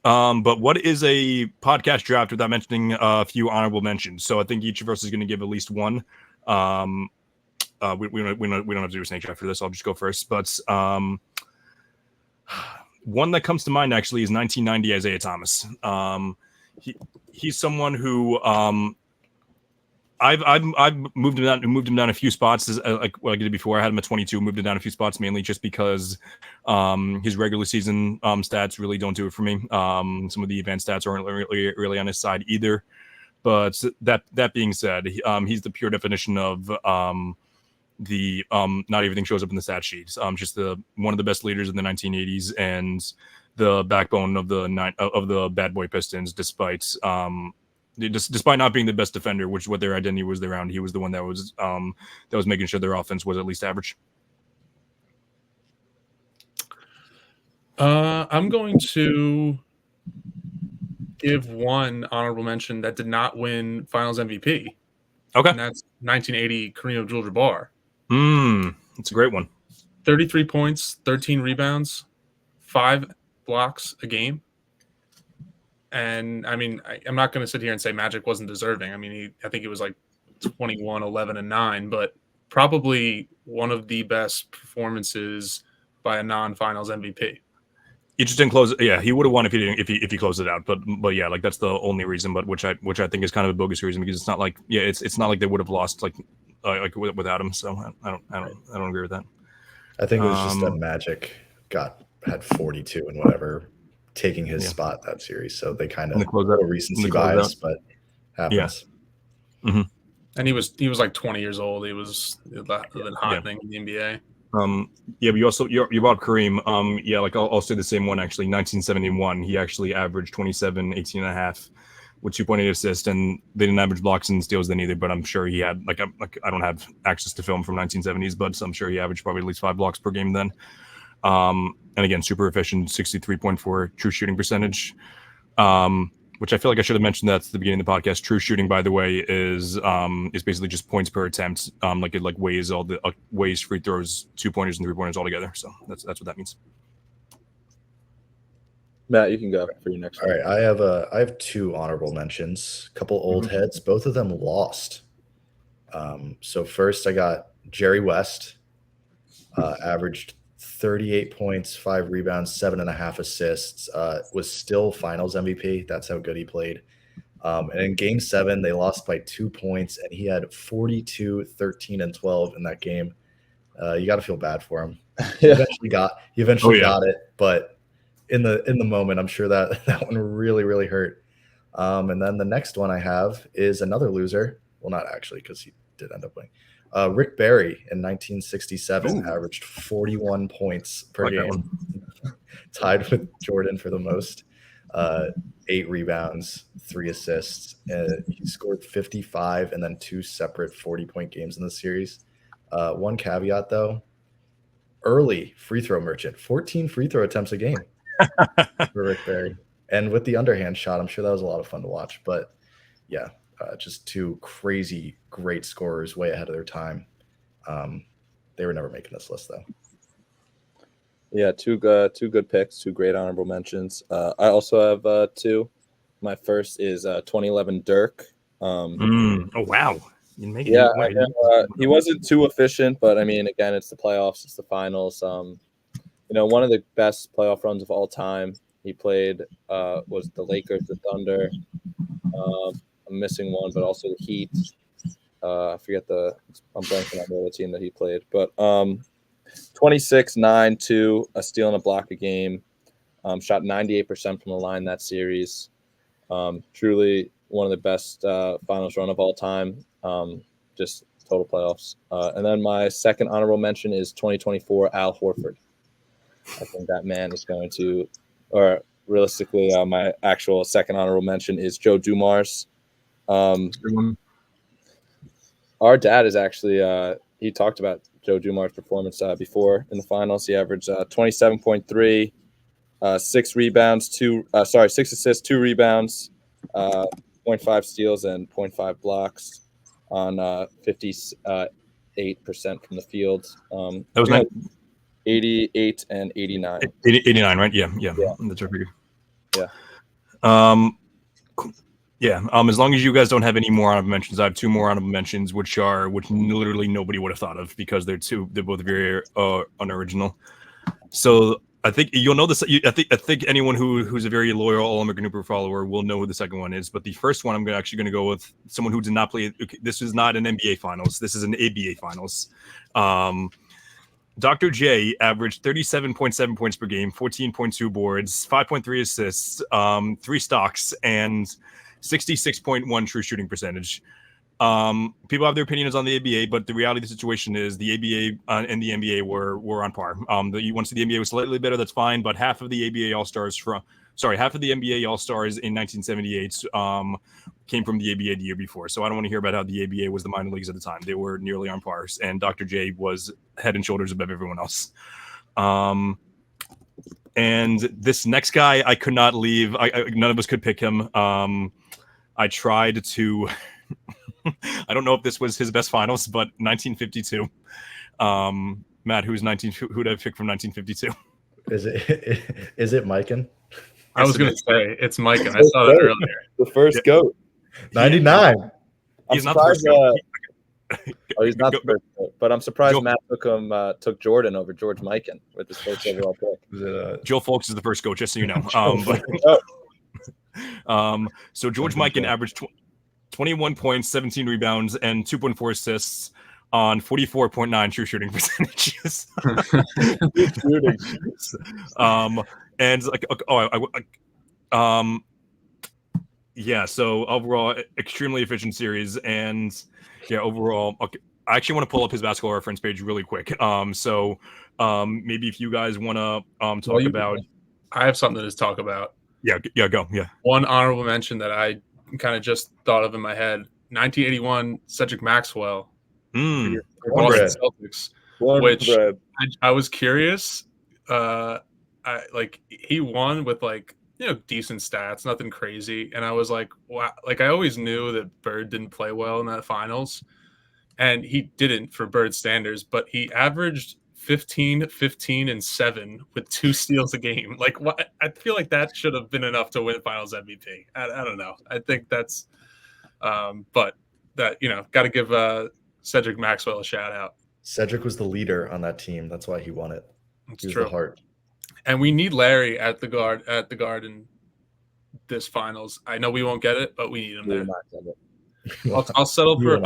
E: But what is a podcast draft without mentioning a few honorable mentions? So I think each of us is going to give at least one. We don't have to do a snake draft for this. I'll just go first. But one that comes to mind actually is 1990 Isaiah Thomas. He's someone who I've moved him down a few spots, like what I did before. I had him at 22, moved him down a few spots mainly just because his regular season stats really don't do it for me. Some of the advanced stats aren't really on his side either. But that being said, he's the pure definition of the not everything shows up in the stat sheets. Just one of the best leaders in the 1980s and the backbone of the bad boy Pistons, despite not being the best defender, which is what their identity was around. He was the one that was making sure their offense was at least average.
C: I'm going to give one honorable mention that did not win Finals MVP.
E: Okay,
C: and that's 1980 Kareem Abdul-Jabbar.
E: That's a great one.
C: 33 points, 13 rebounds, 5 blocks a game. And I mean, I'm not going to sit here and say Magic wasn't deserving. I mean, I think it was like 21, 11, and 9, but probably one of the best performances by a non-Finals MVP.
E: Interesting close. Yeah, he would have won if he closed it out. But yeah, like that's the only reason. But which I think is kind of a bogus reason, because it's not like it's not like they would have lost like without him. So I don't agree with that.
G: I think it was just that Magic had 42 and whatever, taking his spot that series. So they kind of a recency bias, but happens.
E: Yeah. Mm-hmm.
C: And he was like 20 years old. He was the hot thing in the NBA.
E: Yeah, but you brought Kareem. Yeah, like I'll say the same one actually. 1971, he actually averaged 27, 18 and a half with 2.8 assists, and they didn't average blocks and steals then either, but I'm sure he had I don't have access to film from 1970s, but I'm sure he averaged probably at least 5 blocks per game then. And again, super efficient, 63.4 true shooting percentage. which I feel like I should have mentioned that at the beginning of the podcast. True shooting, by the way, is basically just points per attempt. Like it weighs all the weighs free throws, 2-pointers and 3-pointers all together. So that's what that means.
F: Matt, you can go for your next
G: All
F: one.
G: right, I have 2 honorable mentions. A couple old heads, both of them lost. So first, I got Jerry West, averaged 38 points, 5 rebounds, 7.5 assists. Was still Finals MVP. That's how good he played. And in Game 7, they lost by 2 points, and he had 42, 13, and 12 in that game. You got to feel bad for him. He eventually got it, but in the moment, I'm sure that one really, really hurt. And then the next one I have is another loser. Well, not actually, because he did end up winning. Rick Barry in 1967 averaged 41 points per game, tied with Jordan for the most. 8 rebounds, 3 assists. He scored 55 and then 2 separate 40-point games in the series. One caveat, though, early free throw merchant, 14 free throw attempts a game for Rick Barry. And with the underhand shot, I'm sure that was a lot of fun to watch. But yeah, just 2 crazy great scorers way ahead of their time. They were never making this list, though.
F: Yeah, two good picks, 2 great honorable mentions. I also have 2. My first is 2011 Dirk.
E: Oh wow!
F: Yeah, I know, he wasn't too efficient, but I mean, again, it's the playoffs, it's the finals. One of the best playoff runs of all time. He played was the Lakers, the Thunder. I'm missing one, but also the Heat. I forget I'm blanking on the other team that he played, but 26, 9, 2, a steal and a block a game. Shot 98% from the line that series. Truly one of the best finals run of all time. Just total playoffs. And then my second honorable mention is 2024 Al Horford. I think that man is going to, or realistically, my actual second honorable mention is Joe Dumars. Our dad is actually, he talked about Joe Dumars' performance before in the finals. He averaged 27.3, 6 rebounds, 6 assists, 2 rebounds, 0.5 steals, and 0.5 blocks on 58% from the field.
E: That was
F: 88 and 89.
E: 89, right? Yeah. That's what I figured.
F: Yeah.
E: As long as you guys don't have any more honorable mentions, I have 2 more honorable mentions, which literally nobody would have thought of because they're both very unoriginal. So I think you'll know this. I think anyone who's a very loyal All-American Hooper follower will know who the second one is. But the first one, I'm actually going to go with someone who did not play. This is not an NBA Finals. This is an ABA Finals. Dr. J averaged 37.7 points per game, 14.2 boards, 5.3 assists, 3 stocks, and 66.1 true shooting percentage. People have their opinions on the ABA, but the reality of the situation is the ABA and the NBA were on par. You want to see the NBA was slightly better, that's fine, but half of the NBA All-Stars half of the NBA All-Stars in 1978 came from the ABA the year before. So I don't want to hear about how the ABA was the minor leagues at the time. They were nearly on par, and Dr. J was head and shoulders above everyone else. And this next guy, I could not leave. None of us could pick him. I tried to. I don't know if this was his best finals, but 1952. Matt, who'd I pick from 1952? Is
G: it Mikan?
C: I was going to say it's Mikan. I saw that earlier.
F: The first GOAT.
G: 99.
E: He's not the first GOAT.
F: He's not the first GOAT, but I'm surprised Matt took Jordan over George Mikan with his first overall pick.
E: Joe Folks is the first GOAT, just so you know. So George Mikan averaged 21 points, 17 rebounds, and 2.4 assists on 44.9 true shooting percentages. So overall, extremely efficient series, and overall, okay, I actually want to pull up his basketball reference page really quick. Maybe if you guys want to talk about,
C: I have something to talk about.
E: Go.
C: One honorable mention that I kind of just thought of in my head: 1981 Cedric Maxwell, for Boston Celtics, which I was curious. He won with like decent stats, nothing crazy. And I was like, wow, like I always knew that Bird didn't play well in that finals, and he didn't for Bird standards, but he averaged 15, 15, and 7 with 2 steals a game. Like, what? I feel like that should have been enough to win Finals MVP. I don't know. I think that's, but that got to give Cedric Maxwell a shout out.
G: Cedric was the leader on that team. That's why he won it.
C: It's
G: He was
C: true.
G: the heart.
C: And we need Larry at the Garden this finals. I know we won't get it, but we need him there. I'll settle for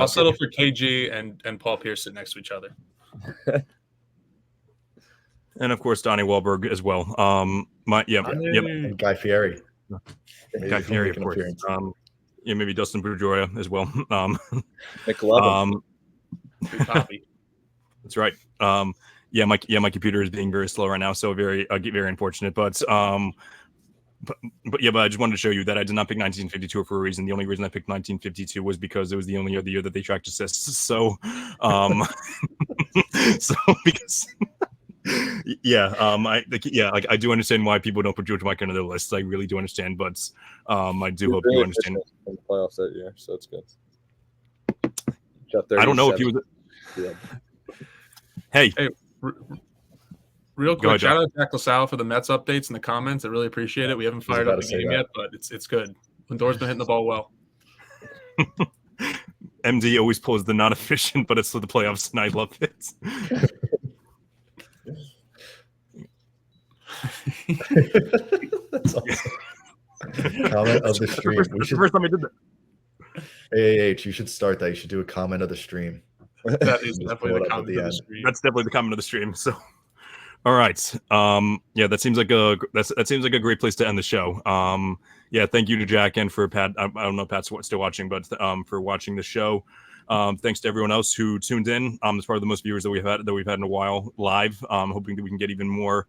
C: KG and Paul Pierce sit next to each other.
E: And of course, Donnie Wahlberg as well.
G: And Guy Fieri.
E: Guy Fieri, of course. Maybe Dustin Pedroia as well.
F: McLovin.
E: That's right. My computer is being very slow right now, so very unfortunate. But I just wanted to show you that I did not pick 1952 for a reason. The only reason I picked 1952 was because it was the only other year that they tracked assists. So, because. I do understand why people don't put George Mikan on their list. I really do understand, but I do hope you understand.
F: In the playoffs that year, so it's good.
E: I don't know if he was.
F: Yeah.
C: Hey, real quick,
E: ahead,
C: shout out to Jack LaSalle for the Mets updates in the comments. I really appreciate it. We haven't fired up the game yet, but it's good. Lindor's been hitting the ball well.
E: MD always pulls the not efficient, but it's for the playoffs, and I love it.
G: That's awesome. Comment of the stream.
E: First time I did that.
G: AAH, you should start that. You should do a comment of the stream.
C: That is definitely the comment of the stream.
E: That's definitely the comment of the stream. So, all right. That seems like a great place to end the show. Thank you to Jack and for Pat. I don't know if Pat's still watching, but for watching the show. Thanks to everyone else who tuned in. As far as the most viewers that we've had in a while live. Hoping that we can get even more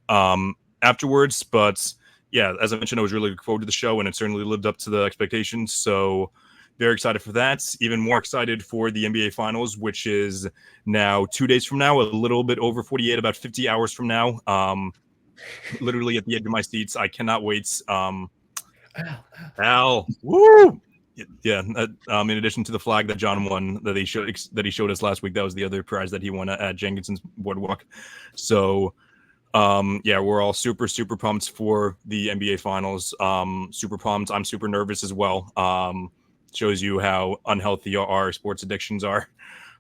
E: afterwards. But yeah, as I mentioned, I was really looking forward to the show, and it certainly lived up to the expectations. So very excited for that. Even more excited for the NBA Finals, which is now 2 days from now, a little bit over 48, about 50 hours from now. Literally at the edge of my seats. I cannot wait. Al, woo! Yeah. In addition to the flag that John won, that he showed us last week, that was the other prize that he won at Jenkinson's Boardwalk. So, we're all super, super pumped for the NBA Finals. Super pumped. I'm super nervous as well. Shows you how unhealthy our sports addictions are.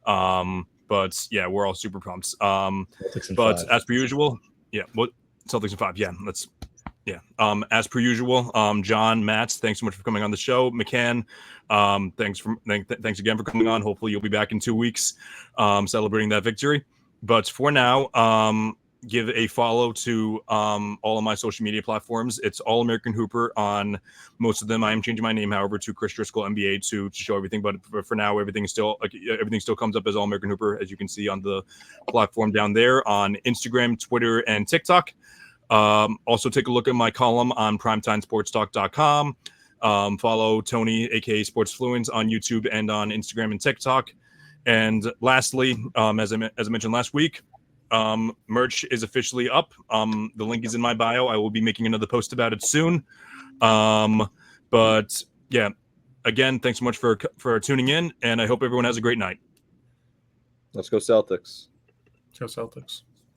E: But yeah, we're all super pumped. But as per usual, Celtics in 5. As per usual, John, Matt, thanks so much for coming on the show. McCann, thanks again for coming on. Hopefully you'll be back in 2 weeks, celebrating that victory. But for now, give a follow to all of my social media platforms. It's All American Hooper on most of them. I am changing my name, however, to Chris Driscoll NBA to show everything. But for now, everything still comes up as All American Hooper, as you can see on the platform down there on Instagram, Twitter, and TikTok. Also, take a look at my column on primetimesportstalk.com. Follow Tony, aka Sports Fluence, on YouTube and on Instagram and TikTok. And lastly, as I mentioned last week, merch is officially up. The link is in my bio. I will be making another post about it soon. But yeah, again, thanks so much for tuning in, and I hope everyone has a great night.
F: Let's go Celtics.
C: Go Celtics.